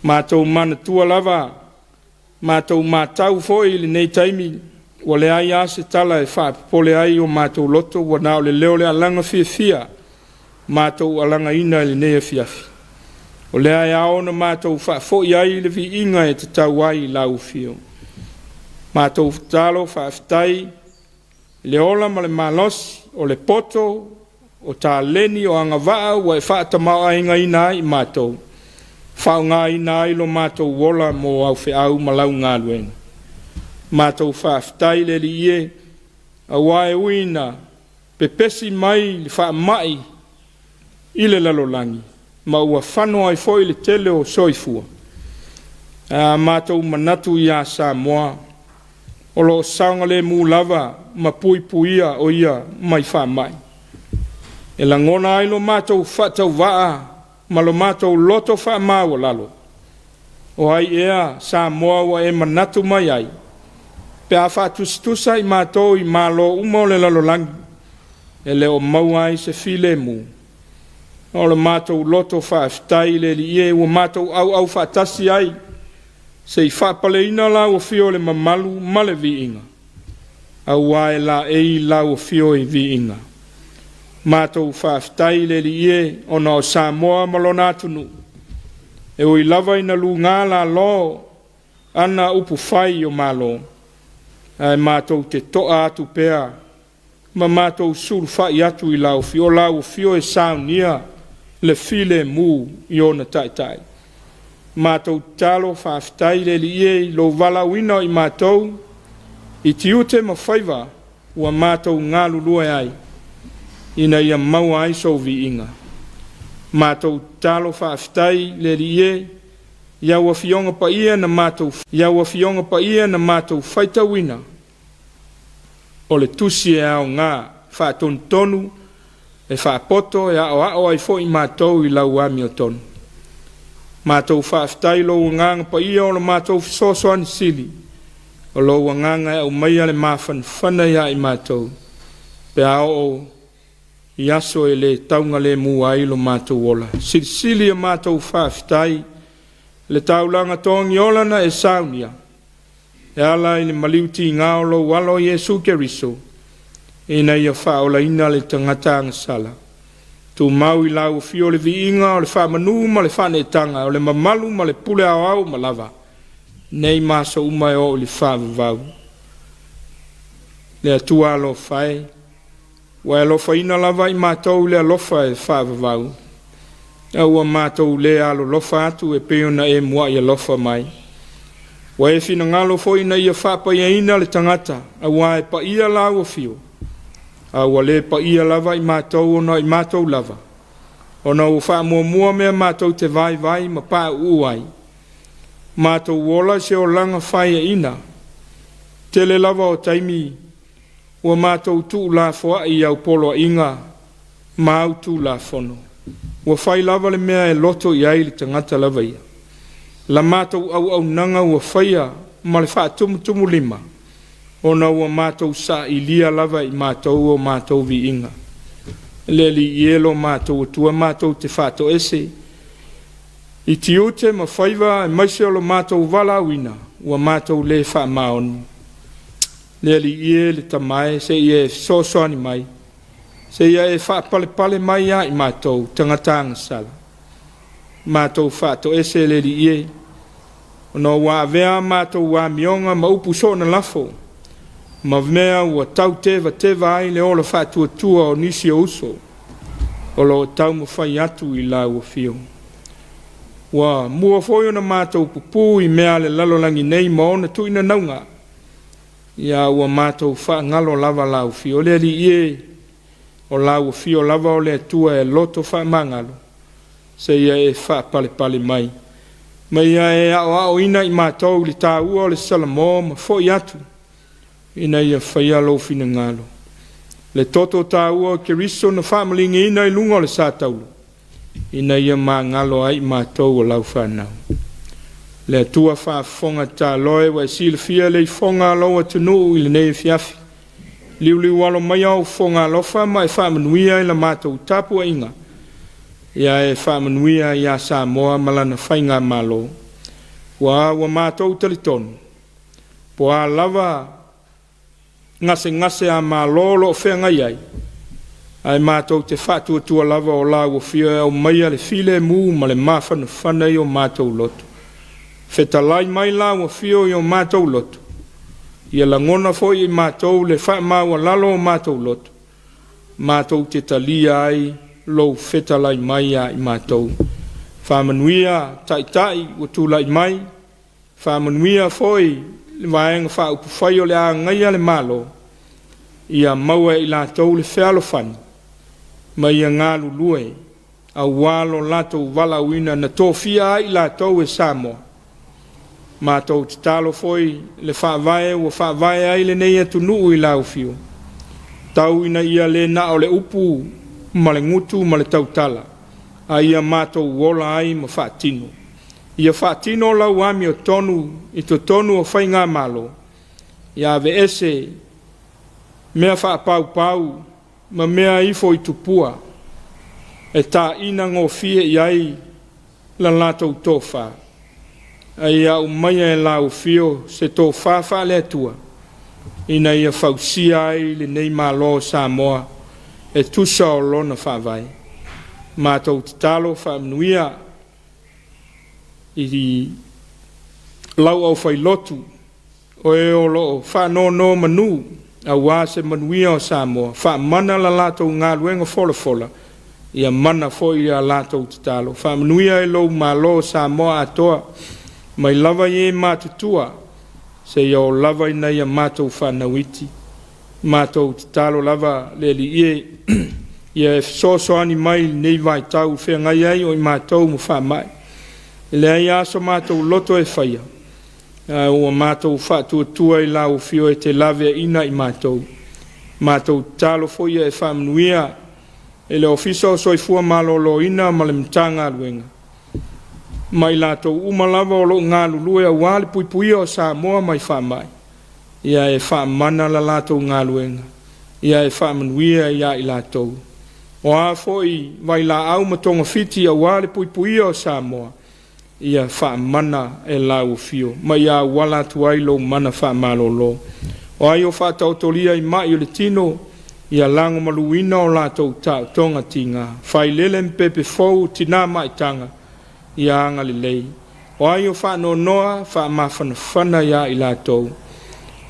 Mātou mana tua lava, mātou mātau foi le nei taimi, wa le ai ase tala e whaapole ai o mātou loto wa nao le leo le alanga fia mātou alanga ina le nea fiafi. O le ai aona mātou whaafo i ai le vi inga e te tau ai lau fio. Mātou talo whaafitai, le ola ma le malosi o le poto o tā leni o anga waa wa e whaatamau ainga ina ai mātou. Whao ngā ina ai lo mātou wola mo au whiau malau ngā luenga. Mātou whaafitai le li ie, a wae uina, pe pesi mai li wha mai i le lalolangi, ma ua whanua i foi le tele o soifua. Mātou manatu i a Samoa, o lo saunga le mū lava, ma puia o ia mai wha mai. E la ngona ai lo mātou whatau waa, ma lo mātou loto wha māua lalo. O ai ea Samoa wa e manatu mai ai, pe a whātustusa i mātou i mālo umo le lalolangi, e le o maua i se file mu. O le mātou loto whaafitai le li ie ua mātou au whaatasi ai, se i whaapale ina la o fio le mamalu ma le vi inga. Au wae la e i la o fio i vi inga. Mātou whaafitai le li ie o na o Samoa malona atunu. E o i lava ina lu ngā la lo, ana upu whai o malo. Ai mātou te toa atu pea, ma mātou suru whai atu i lau fio e saunia le file mu i ona tai. Mātou talo whaafitai le li e lo wala wina i mātou, i tiute ma whaiva ua mātou ngā lulua ai, ina ia maua ai so vi inga. Mātou talo whaafitai le li e, ia ua fionga pa ia na mātou whaita wina. O le tusi e au ngā whaatontonu e whaapoto e ao ai fo i mātou i lau ami o tonu. Mātou whaafitai lo nganga pa ia o le mātou fisosoani sili. O lo nganga e au maia le mawhanwhana ia i mātou. Pe ao o i aso e le taunga le mua i lo mātou ola. Sili a mātou whaafitai le taulanga tongi olana e saunia. E ala i le maliuti ngā o lo walo Jesu Keriso. E na ia whaola ina le tangata ngasala. Tu mau i lau fio le vi inga o le whamanu ma le whane tanga o le mamalu ma le pule au ma lava. Nei maso umai o le whavavau. Le atua alofa e. Wa alofa ina lava i mātou le alofa e whavavau. E ua mātou le alo lofa atu e peona e mua i alofa mai. Wa e fina ngalo fo ina ia whapa ia ina le tangata. A wa e pa ia lau o fio. A wa le pa ia lava i mātou ona i mātou lava. Ona u wha mua mea mātou te vai ma pā uai. Mātou wola se o langa whaia ina. Tele lava o taimi. Ua mātou tu la foa i au polo inga. Mau tu la fono. Ua whai lava le mea e loto i ai le tangata lava ia. La mātou au nanga ua whaia ma le wha tumu lima. Ona ua mātou sa i lia lava i mātou o mātou vi inga. le li yelo mātou tua mātou te whāto ese. I ti ute ma whaiva e maise o lo mātou wala wina, ua mātou le wha maonu. Le li ie le tamae, se ie sosoani mai. Se ia e wha pale mai ia I mātou, tangatanga sala. Mātou whāto ese le li ie. Ono wā vea mātou wā mionga ma upu so na lafo. Ma mea ua tau teva ai le ola whātua tua o nisi o uso. O lo tau ma whai atu I la ua fio. Wa mua foio na mātou pupu I mea le lalolangi nei ma ona tuina naunga. Ia ua mātou wha ngalo lava lau fio. Le li ie o lau fio lava o le tua e loto wha mangalo. Se ia e wha pale mai. Ma ia e ao ina I mātou li tā ua o le salamo ma foi atu. Ina ia whaia lo fina ngalo. Le toto tā ua ke riso na whamalingi ina I lunga o le sātaulu. Ina ia mā ngalo ai mātou o lau whanau. Le atua whaafonga tā loe wa sila fia le fonga loa tunu I le nei fiafi. Liu walo mai au fonga lofa ma e whamanuia I la mātou tapua inga. Ia e whamanuia ia Samoa malana whainga malo. Wa mātou talitonu. Po a lava ngase a malolo o whenga iai. Ai mātou te whātua lava o la ua fia o maia le file mu ma le mawhana whanai o mātou loto. Whetalai mai la ua fia o mātou loto. Ia la ngona foi I mātou le whaamaua lalo o mātou loto. Mātou te talia ai lo whetalai mai a I mātou. Whamanuia tai o tūlai mai. Whamanuia foi vaenga whaupu whai o le a ngaia le malo. Ia maua I lātou le whealo whani. Ma ia ngālu lue. A walo lātou wala uina na tōwhia I lātou e Samoa. Mātou te talo foi le whaavae o whaavae ai le nei atu nuu I lau fio. Tau ina ia le na o le upu ma le ngutu ma le tautala. A ia mātou wola ai ma whaatino. Ia whaatino lau ami o tonu I to tonu o whainga malo. Ia ve ese mea whaapau ma mea ifo I tupua. E tā ina ngō fie iai la lātou tōwha. Ai au maia e lau fio se tōwha le atua. Ina ia whausia ai le nei malo Samoa. E tusa o lona whaavai. Mātou te talo whaamnuia I lau au whailotu. O e o loo whaanono manu. A wase manuia o Samoa. Whaamana la lātou ngā luenga fola. Ia mana foi a lātou te talo. Whaamnuia e lou malo Samoa atoa. Mai lava I mātutua. Se iau lava I nei a mātou whanauiti. Mātou te talo lava le li ie. Ia e soani mai nei vai tau whengai ai o I mātou mu whamai. Le ai aso mātou loto e whaia. Ua mātou whātua I lau fio e te lave ina I mātou. Mātou talo foia e whamnuia. E le ofisa o soifua malolo ina ma le mtanga aluenga. Mai lātou umalava o lo ngā lulue a wale puipuia o Samoa mai whamai. Ia e whamana la lātou ngā luenga. Ia e whamanuia ia I lātou. O a foi vai la au matonga fiti a wale puipuia o Samoa. Ia whamana e lau fio. Mai a wala tuai lo mana whamalolo. O ai o whatautolia I mai o le tino. Ia lango maluina o lātou tau tonga tinga. Whai lele mpepe fau tina maitanga. Ia anga le lei. O ai o whano noa, wha mawhana whana ia I lātou.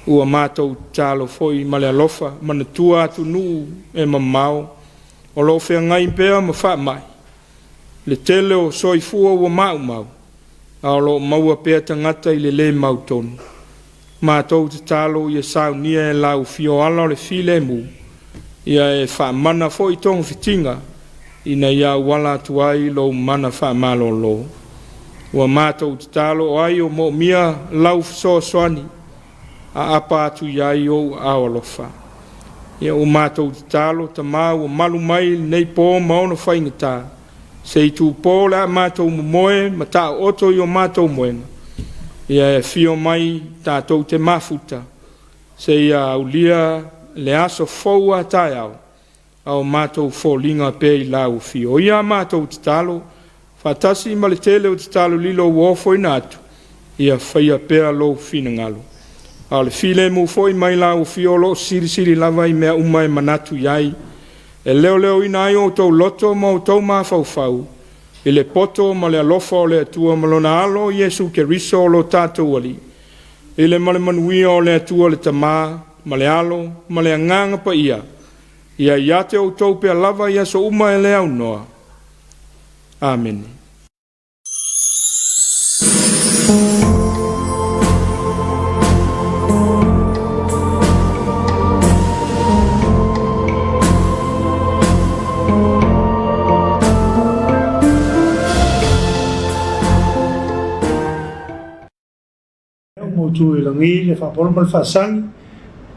Ua mātou tālo foi male alofa, mana tua atu nuu e mamau. O lo whea ngai mpea ma wha mai. Le tele o soifua ua mau. A o lo maua pea tangata I le mau tonu. Mātou te tālo ia sau nia e lau fio ala o le file mu. Ia e wha mana foi tonga fitinga. Ina ia wala tuai lo mana wha malo lo. Ua mātou te talo o ai o mo mia lau soani. A apa atu iai o awalofa. Ia o mātou te talo ta mā o malu mai nei pō maona whaingata. Se I tū pō la mātou moe ma tā oto I o mātou moenga. Ia e fio mai tātou te mafuta. Se ia aulia le aso foua tai au. au mātou fōlinga pe I lau fi. O ia mātou te talo, whatasi ma le tele o te talo lilo uofo ina atu, ia whaia pēra lo fina ngalo. Au le file mu foi mai lau fi o lo siri lava I mea umai manatu iai, e leo ina ai o tau loto ma o tau mawhau, I le poto ma le alofa o le atua malona alo Yesu ke riso o lo tātou ali, I le male manuia o le atua le tamā, ma le alo, ma le anganga pa ia te o tau pea lava ia so uma e le au noa. Amen. Tu langi le fa pon mal fa sang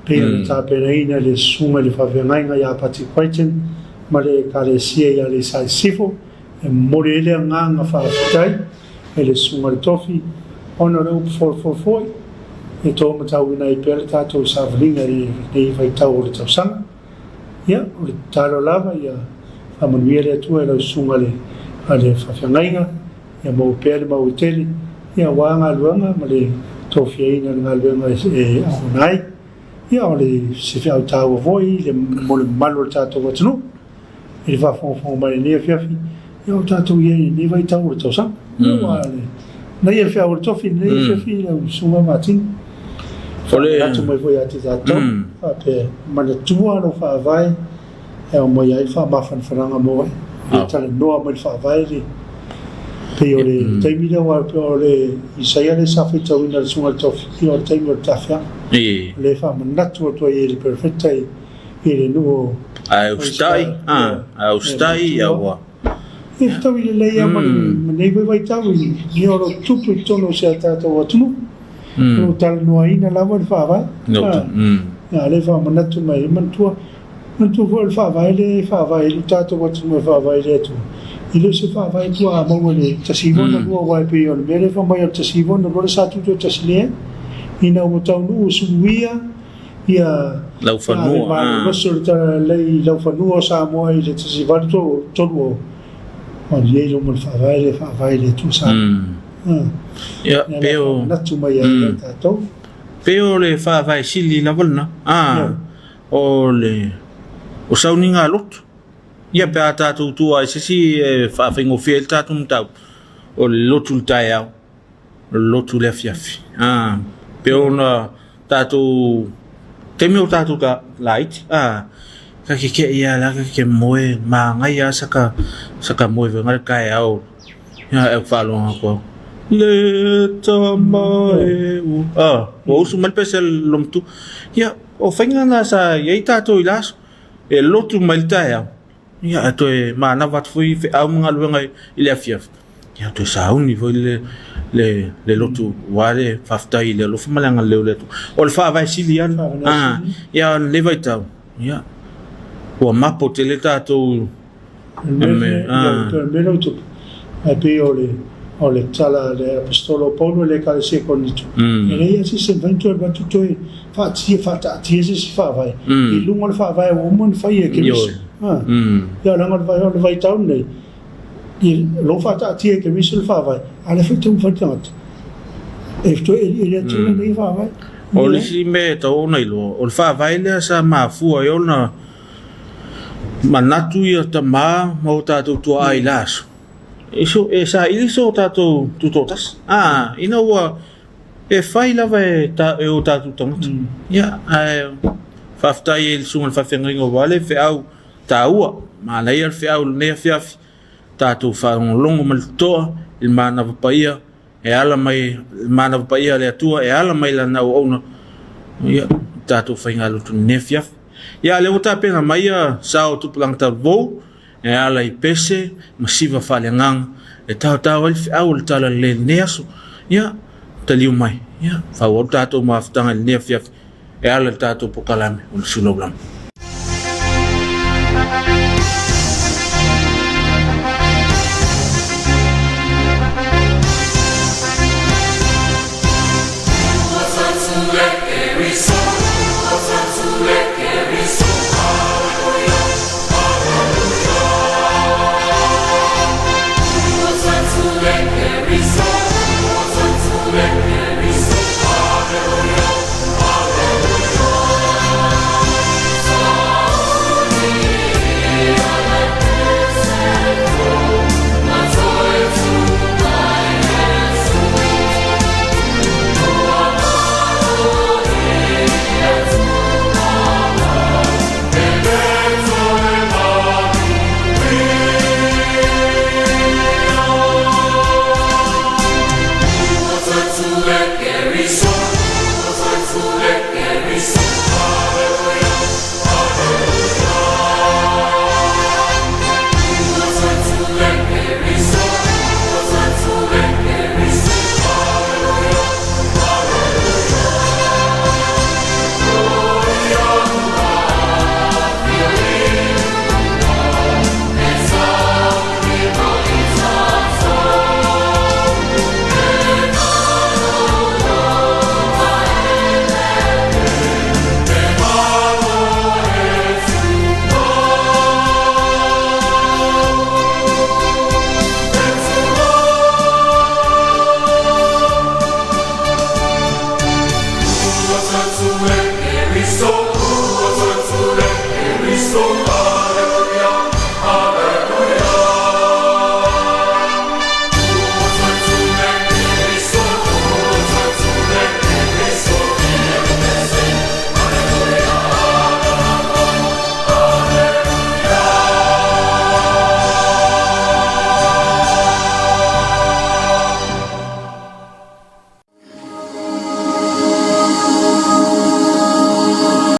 pe ta pe reina le sunga le fa venga nga ya pati kwaiten male kale sia ya le sai sifo e morele nga fa tai e le sunga le tofi onore up for e to mata wina I pe ta to sa vlinga e vai ta o le sang ya o ta lo lava ya a manuele tu e le sunga le ale fa venga ya mo pe le mo tele ya wanga luanga male Tofia ina nga luenga e ahunai. Ia o le se whiau tāua voi, le mole malo le tātou watanu. E le whawhonga mai nea whiawhi. Ia o tātou iei ne vai tau le tausang. Ia wa le. Nei e whiau le tofi, nei e whiawhi le sunga matin. Fole. Tātou mai voi ati tātou. Pe mana tua no whaavai. E o mai ai whaamafan whananga moe. E tale noa mai whaavai le. Pe o le taimina wa pe o le Isaia le safi tau ina le sunga tofi o le taimina o tafia le fa manatu o tua i le perfecta I le nuo austai ia wa e tau I le leia manei vai tau ni o lo tupu I tono se a tātou atunu o tala noa ina lawa le whaavai le fa manatu mai mantua fo le whaavai le tātou atunu e whaavai le atu I le se whaavai tua a maua le tasivona lua wai pe o le mere wha mai o tasivona lua sa tuto tasilea ina o tau nuu sunuia ia lau whanua maso le lei lau whanua sa moa I le tasivana tolu o le lo mo le whaavai le tu sa ia peo natu mai a le tātou peo le whaavai sili la walna o le o sauninga lotu ia pe tātou tua I sisi whaawhingo whiel tātou mtau o le lotu tai au le lotu le fiafi pe ona tātou temi o tātou ka laiti ka ke ia la ka ke moe ma ngai a saka moe venga kai au ia e whalonga ko le tamae o usu malpese lomtu ia o whainga nga sa iei tātou I laso e lotu mailtai au ia to e mana wat foi au mga luenga I le afiaf ia to sa uni foi le lotu wale faftai le lo malanga le letu o le fa vai silian ia le vai tau ia o mapo te le tatou meno tu e pe o le tala le apostolo Paulo le kale se konitu e le ia si se vento e batu toi fa tia se si fa vai I lunga le fa vai o mon fai e ke miso ia langa le vai tau nei I lo fa tia ke miso le fa vai ale fa tu fa tanto e to e le tu nei fa vai o le si me tau nei lo o le fa vai le sa mafua I ona manatu ia tama mo tātou tua ai laso Iso e sa iliso tātou tutotas ina ua e whai lava e o tātou tangata ia whaftai e sunga whawhengaringa wale whiau tā ua ma leia whiau nea whiafi tātou whaongongo malitoa il mana wapaia e ala mai mana wapaia le atua e ala mai la nau auna ia tātou whainga lutu nea whiafi ia le o tāpena mai sao tupulang tau vou e ala I pese masiva whalengang e tau ali whiau le tala le neaso ia taliu mai ia whau tātou maafutanga le nea whiafi e ala tātou pokalame o le sulaulam